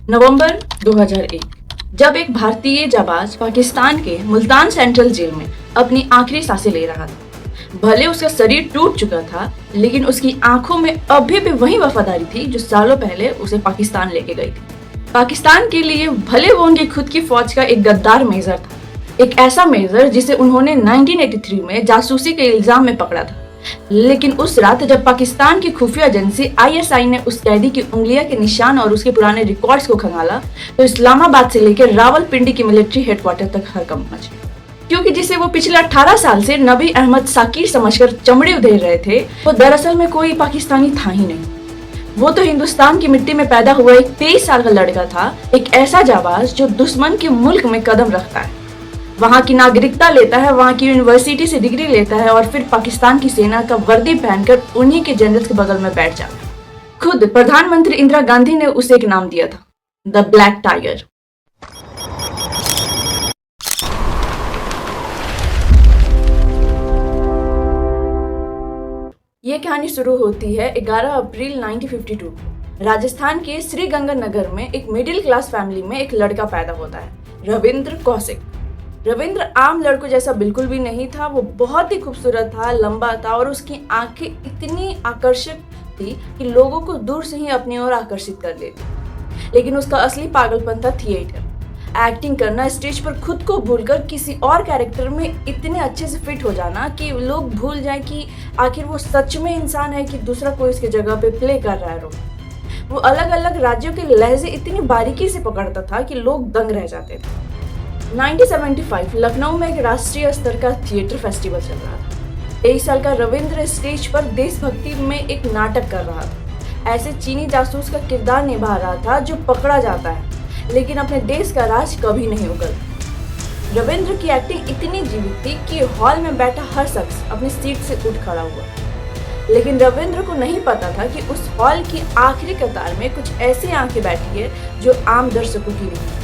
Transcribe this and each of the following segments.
नवंबर 2001, जब एक भारतीय जाबाज पाकिस्तान के मुल्तान सेंट्रल जेल में अपनी आखिरी सांसें ले रहा था। भले उसका शरीर टूट चुका था, लेकिन उसकी आंखों में अभी भी वही वफादारी थी जो सालों पहले उसे पाकिस्तान लेके गई थी। पाकिस्तान के लिए भले वो उनकी खुद की फौज का एक गद्दार मेजर था, एक ऐसा मेजर जिसे उन्होंने 1983 में जासूसी के इल्जाम में पकड़ा था। लेकिन उस रात जब पाकिस्तान की खुफिया एजेंसी आईएसआई ने उस कैदी की उंगलियों के निशान और उसके पुराने रिकॉर्ड्स को खंगाला, तो इस्लामाबाद से लेकर रावलपिंडी की मिलिट्री हेडक्वार्टर तक हड़कंप मच गया। क्योंकि जिसे वो पिछले 18 साल से नबी अहमद साकिर समझकर चमड़े उधेड़ रहे थे, वो दरअसल में कोई पाकिस्तानी था ही नहीं। वो तो हिंदुस्तान की मिट्टी में पैदा हुआ एक 23 साल का लड़का था, एक ऐसा जाबाज जो दुश्मन के मुल्क में कदम रखता है, वहां की नागरिकता लेता है, वहां की यूनिवर्सिटी से डिग्री लेता है और फिर पाकिस्तान की सेना का वर्दी पहनकर उन्हीं के जनरल्स के बगल में बैठ जाता है। खुद प्रधानमंत्री इंदिरा गांधी ने उसे एक नाम दिया था, द ब्लैक टाइगर। ये कहानी शुरू होती है 11 अप्रैल 1952 को। राजस्थान के श्रीगंगानगर में एक मिडिल क्लास फैमिली में एक लड़का पैदा होता है, रविंद्र कौशिक। रविंद्र आम लड़कों जैसा बिल्कुल भी नहीं था। वो बहुत ही खूबसूरत था, लंबा था और उसकी आंखें इतनी आकर्षक थी कि लोगों को दूर से ही अपनी ओर आकर्षित कर लेती। लेकिन उसका असली पागलपन था थिएटर, एक्टिंग करना, स्टेज पर खुद को भूलकर किसी और कैरेक्टर में इतने अच्छे से फिट हो जाना कि लोग भूल जाएं कि आखिर वो सच में इंसान है कि दूसरा कोई उसकी जगह पे प्ले कर रहा है रोल। वो अलग अलग राज्यों के लहजे इतनी बारीकी से पकड़ता था कि लोग दंग रह जाते थे। 1975 लखनऊ में एक राष्ट्रीय स्तर का थिएटर फेस्टिवल चल रहा था। 23 साल का रविंद्र स्टेज पर देशभक्ति में एक नाटक कर रहा था। ऐसे चीनी जासूस का किरदार निभा रहा था जो पकड़ा जाता है, लेकिन अपने देश का राज कभी नहीं उगलता। रविंद्र की एक्टिंग इतनी जीवित थी कि हॉल में बैठा हर शख्स अपनी सीट से उठ खड़ा हुआ। लेकिन रविंद्र को नहीं पता था कि उस हॉल की आखिरी कतार में कुछ ऐसी आंखें बैठी है जो आम दर्शकों की नहीं।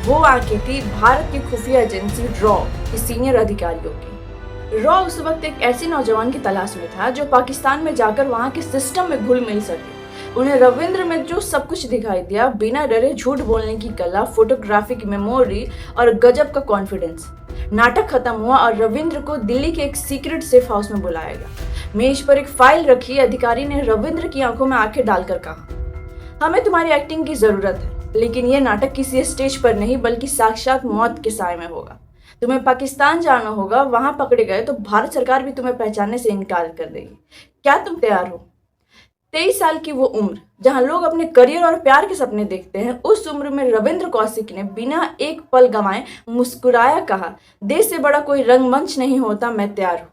वो आंखें थी भारत की खुफिया एजेंसी रॉ के सीनियर अधिकारियों की। रॉ उस वक्त एक ऐसे नौजवान की तलाश में था जो पाकिस्तान में जाकर वहां के सिस्टम में घुल मिल सके। उन्हें रविंद्र में जो सब कुछ दिखाई दिया, बिना डरे झूठ बोलने की कला, फोटोग्राफी की मेमोरी और गजब का कॉन्फिडेंस। नाटक खत्म हुआ और रविंद्र को दिल्ली के एक सीक्रेट सेफ हाउस में बुलाया गया। मेज पर एक फाइल रखी, अधिकारी ने रविंद्र की आंखों में आंखें डालकर कहा, हमें तुम्हारी एक्टिंग की जरूरत है, लेकिन यह नाटक किसी स्टेज पर नहीं बल्कि साक्षात मौत के साए में होगा। तुम्हें पाकिस्तान जाना होगा, वहां पकड़े गए तो भारत सरकार भी तुम्हें पहचानने से इनकार कर देगी। क्या तुम तैयार हो? 23 साल की वो उम्र जहां लोग अपने करियर और प्यार के सपने देखते हैं, उस उम्र में रविंद्र कौशिक ने बिना एक पल गंवाए मुस्कुराया कहा, देश से बड़ा कोई रंगमंच नहीं होता, मैं तैयार हूं।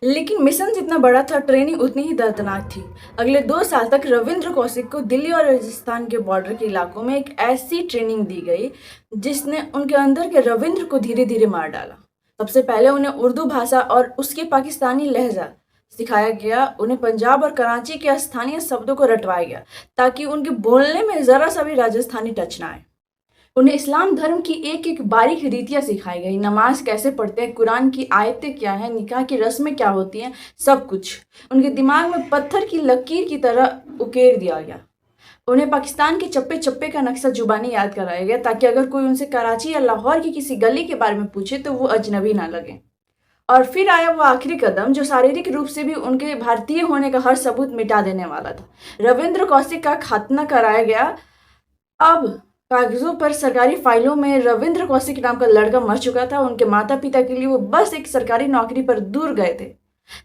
लेकिन मिशन जितना बड़ा था, ट्रेनिंग उतनी ही दर्दनाक थी। अगले 2 साल तक रविंद्र कौशिक को दिल्ली और राजस्थान के बॉर्डर के इलाकों में एक ऐसी ट्रेनिंग दी गई जिसने उनके अंदर के रविंद्र को धीरे धीरे मार डाला। सबसे पहले उन्हें उर्दू भाषा और उसके पाकिस्तानी लहजा सिखाया गया। उन्हें पंजाब और कराची के स्थानीय शब्दों को रटवाया गया ताकि उनके बोलने में जरा सा भी राजस्थानी टच ना आए। उन्हें इस्लाम धर्म की एक एक बारीक रीतियाँ सिखाई गई, नमाज कैसे पढ़ते हैं, कुरान की आयतें क्या है, निकाह की रस्में क्या होती हैं, सब कुछ उनके दिमाग में पत्थर की लकीर की तरह उकेर दिया गया। उन्हें पाकिस्तान के चप्पे चप्पे का नक्शा जुबानी याद कराया गया ताकि अगर कोई उनसे कराची या लाहौर की किसी गली के बारे में पूछे तो वो अजनबी ना लगे। और फिर आया वो आखिरी कदम जो शारीरिक रूप से भी उनके भारतीय होने का हर सबूत मिटा देने वाला था। रविंद्र कौशिक का खात्मा कराया गया। अब कागजों पर, सरकारी फाइलों में रविंद्र कौशिक नाम का लड़का मर चुका था। उनके माता पिता के लिए वो बस एक सरकारी नौकरी पर दूर गए थे,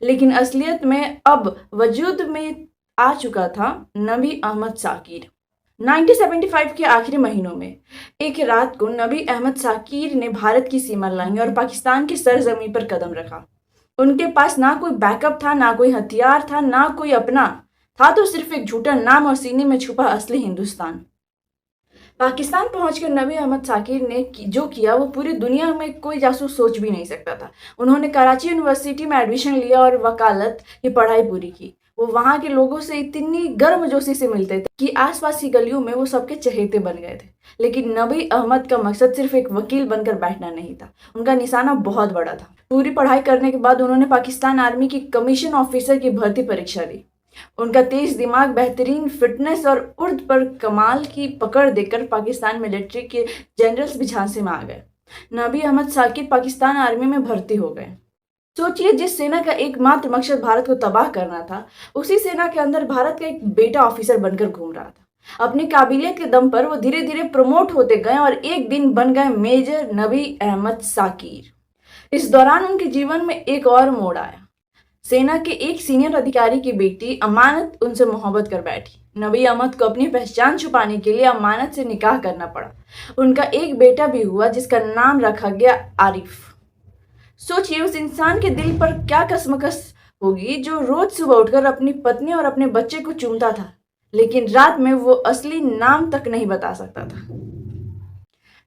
लेकिन असलियत में अब वजूद में आ चुका था नबी अहमद साकिर। 1975 के आखिरी महीनों में एक रात को नबी अहमद साकिर ने भारत की सीमा लांघी और पाकिस्तान की सरजमी पर कदम रखा। उनके पास ना कोई बैकअप था, ना कोई हथियार था, ना कोई अपना था, तो सिर्फ एक झूठा नाम और सीने में छुपा असली हिंदुस्तान। पाकिस्तान पहुंचकर नबी अहमद साकिर ने जो किया वो पूरी दुनिया में कोई जासूस सोच भी नहीं सकता था। उन्होंने कराची यूनिवर्सिटी में एडमिशन लिया और वकालत की पढ़ाई पूरी की। वो वहाँ के लोगों से इतनी गर्मजोशी से मिलते थे कि आसपास की गलियों में वो सबके चहेते बन गए थे। लेकिन नबी अहमद का मकसद सिर्फ एक वकील बनकर बैठना नहीं था, उनका निशाना बहुत बड़ा था। पूरी पढ़ाई करने के बाद उन्होंने पाकिस्तान आर्मी की कमीशन ऑफिसर की भर्ती परीक्षा दी। उनका तेज दिमाग, बेहतरीन फिटनेस और उर्द पर कमाल की पकड़ देखकर पाकिस्तान मिलिट्री के जनरल्स भी झांसे में आ गए। नबी अहमद साकिर पाकिस्तान आर्मी में भर्ती हो गए। सोचिए, जिस सेना का एकमात्र मकसद भारत को तबाह करना था, उसी सेना के अंदर भारत का एक बेटा ऑफिसर बनकर घूम रहा था। अपनी काबिलियत के दम पर वो धीरे धीरे प्रमोट होते गए और एक दिन बन गए मेजर नबी अहमद साकिर। इस दौरान उनके जीवन में एक और मोड़ आया। सेना के एक सीनियर अधिकारी की बेटी अमानत उनसे मोहब्बत कर बैठी। नबी अहमद को अपनी पहचान छुपाने के लिए अमानत से निकाह करना पड़ा। उनका एक बेटा भी हुआ जिसका नाम रखा गया आरिफ। सोचिए, उस इंसान के दिल पर क्या कसमकस होगी जो रोज सुबह उठकर अपनी पत्नी और अपने बच्चे को चूमता था, लेकिन रात में वो असली नाम तक नहीं बता सकता था।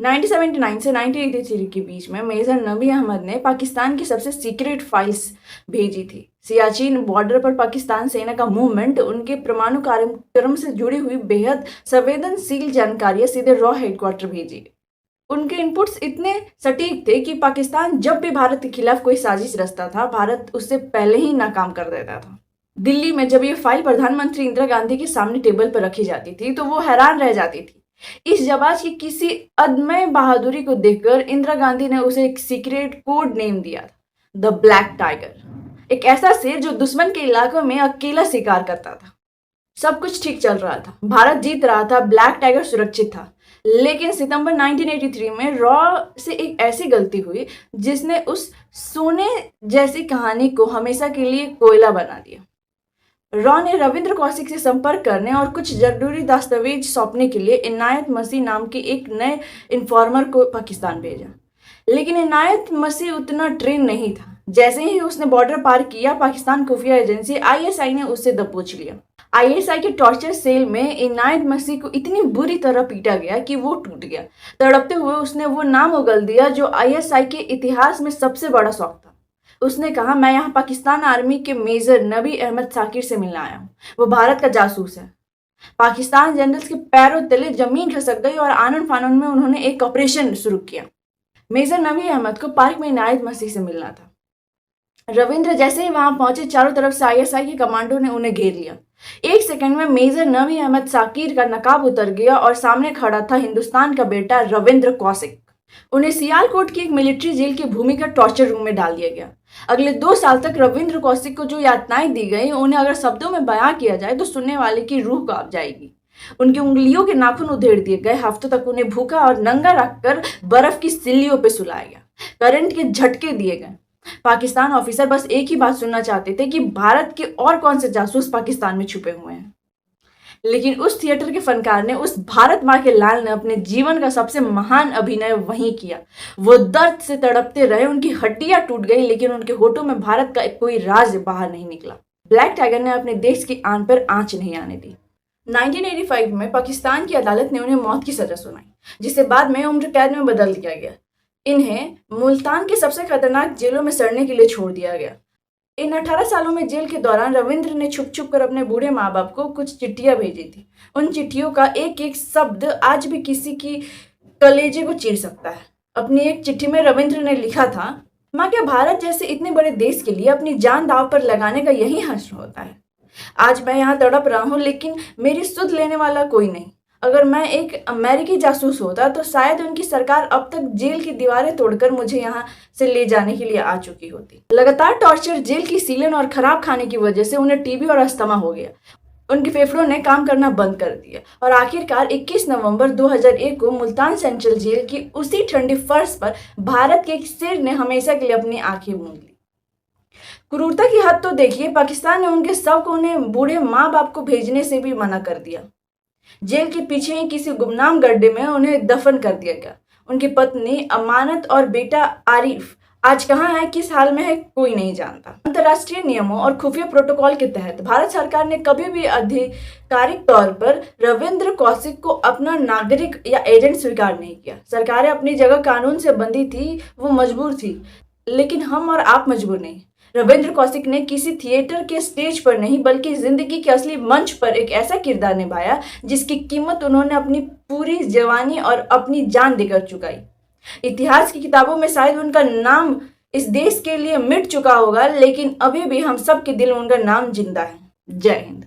1979 से 1983 के बीच में मेजर नबी अहमद ने पाकिस्तान की सबसे सीक्रेट फाइल्स भेजी थी। सियाचिन बॉर्डर पर पाकिस्तान सेना का मूवमेंट, उनके परमाणु कार्यक्रम से जुड़ी हुई बेहद संवेदनशील जानकारियां सीधे रॉ हेडक्वार्टर भेजी। उनके इनपुट्स इतने सटीक थे कि पाकिस्तान जब भी भारत के खिलाफ कोई साजिश रचता था, भारत उससे पहले ही नाकाम कर देता था। दिल्ली में जब ये फाइल प्रधानमंत्री इंदिरा गांधी के सामने टेबल पर रखी जाती थी तो वो हैरान रह जाती थी। इस जाबाज की किसी अदम्य बहादुरी को देखकर इंदिरा गांधी ने उसे एक सीक्रेट कोड नेम दिया था, द ब्लैक टाइगर। एक ऐसा शेर जो दुश्मन के इलाकों में अकेला शिकार करता था। सब कुछ ठीक चल रहा था, भारत जीत रहा था, ब्लैक टाइगर सुरक्षित था। लेकिन सितंबर 1983 में रॉ से एक ऐसी गलती हुई जिसने उस सोने जैसी कहानी को हमेशा के लिए कोयला बना दिया। रॉ ने रविंद्र कौशिक से संपर्क करने और कुछ जरूरी दस्तावेज सौंपने के लिए इनायत मसीह नाम के एक नए इन्फॉर्मर को पाकिस्तान भेजा। लेकिन इनायत मसीह उतना ट्रेन नहीं था। जैसे ही उसने बॉर्डर पार किया, पाकिस्तान खुफिया एजेंसी आईएसआई ने उससे दबोच लिया। आईएसआई के टॉर्चर सेल में इनायत मसीह को इतनी बुरी तरह पीटा गया कि वो टूट गया। तड़पते हुए उसने वो नाम उगल दिया जो आईएसआई के इतिहास में सबसे बड़ा शौक था। उसने कहा, मैं यहाँ पाकिस्तान आर्मी के मेजर नबी अहमद साकिर से मिलने आया हूँ। वो भारत का जासूस है। पाकिस्तान जनरल्स के पैरों तले जमीन खिसक गई और आनन फानन में उन्होंने एक ऑपरेशन शुरू किया। मेजर नबी अहमद को पार्क में इनायत मसीह से मिलना था। रविंद्र जैसे ही वहां पहुंचे, चारों तरफ से आईएसआई के कमांडो ने उन्हें घेर लिया। एक सेकंड में मेजर नबी अहमद साकिर का नकाब उतर गया और सामने खड़ा था हिंदुस्तान का बेटा रविंद्र कौशिक। उन्हें सियालकोट की एक मिलिट्री जेल की भूमिगत टॉर्चर रूम में डाल दिया गया। अगले 2 साल तक रविंद्र कौशिक को जो यातनाएं दी गई, उन्हें अगर शब्दों में बयां किया जाए तो सुनने वाले की रूह कांप जाएगी। उनकी उंगलियों के नाखून उधेड़ दिए गए। हफ्तों तक उन्हें भूखा और नंगा रखकर बर्फ की सिल्लियों पे सुलाया गया। करंट के झटके दिए गए। पाकिस्तान ऑफिसर बस एक ही बात सुनना चाहते थे कि भारत के और कौन से जासूस पाकिस्तान में छुपे हुए हैं। लेकिन उस थिएटर के फनकार ने, उस भारत माँ के लाल ने अपने जीवन का सबसे महान अभिनय वहीं किया। वो दर्द से तड़पते रहे, उनकी हड्डियां टूट गई, लेकिन उनके होठों में भारत का कोई राज बाहर नहीं निकला। ब्लैक टाइगर ने अपने देश की आन पर आंच नहीं आने दी। 1985 में पाकिस्तान की अदालत ने उन्हें मौत की सजा सुनाई, जिसे बाद में उम्र कैद में बदल दिया गया। इन्हें मुल्तान के सबसे खतरनाक जेलों में सड़ने के लिए छोड़ दिया गया। इन 18 सालों में जेल के दौरान रविंद्र ने छुप छुप कर अपने बूढ़े माँ बाप को कुछ चिट्ठियां भेजी थी। उन चिट्ठियों का एक एक शब्द आज भी किसी की कलेजे को चीर सकता है। अपनी एक चिट्ठी में रविंद्र ने लिखा था, माँ, क्या भारत जैसे इतने बड़े देश के लिए अपनी जान दांव पर लगाने का यही हश्र होता है? आज मैं यहाँ तड़प रहा हूँ, लेकिन मेरी सुध लेने वाला कोई नहीं। अगर मैं एक अमेरिकी जासूस होता तो शायद उनकी सरकार अब तक जेल की दीवारें तोड़कर मुझे यहाँ से ले जाने के लिए आ चुकी होती। लगातार टॉर्चर, जेल की सीलन और खराब खाने की वजह से उन्हें टीबी और अस्थमा हो गया। उनके फेफड़ों ने काम करना बंद कर दिया और आखिरकार 21 नवंबर 2001 को मुल्तान सेंट्रल जेल की उसी ठंडी फर्श पर भारत के एक शेर ने हमेशा के लिए अपनी आंखें मूंद ली। क्रूरता की हद तो देखिए, पाकिस्तान ने उनके शव को उन्हें बूढ़े माँ बाप को भेजने से भी मना कर दिया। जेल के पीछे ही किसी गुमनाम गड्ढे में उन्हें दफन कर दिया गया। उनकी पत्नी अमानत और बेटा आरिफ आज कहाँ है, किस हाल में है, कोई नहीं जानता। अंतर्राष्ट्रीय नियमों और खुफिया प्रोटोकॉल के तहत भारत सरकार ने कभी भी आधिकारिक तौर पर रविंद्र कौशिक को अपना नागरिक या एजेंट स्वीकार नहीं किया। सरकारें अपनी जगह कानून से बंधी थी, वो मजबूर थी, लेकिन हम और आप मजबूर नहीं। रविंद्र कौशिक ने किसी थिएटर के स्टेज पर नहीं, बल्कि जिंदगी के असली मंच पर एक ऐसा किरदार निभाया जिसकी कीमत उन्होंने अपनी पूरी जवानी और अपनी जान देकर चुकाई। इतिहास की किताबों में शायद उनका नाम इस देश के लिए मिट चुका होगा, लेकिन अभी भी हम सब के दिल में उनका नाम जिंदा है। जय हिंद।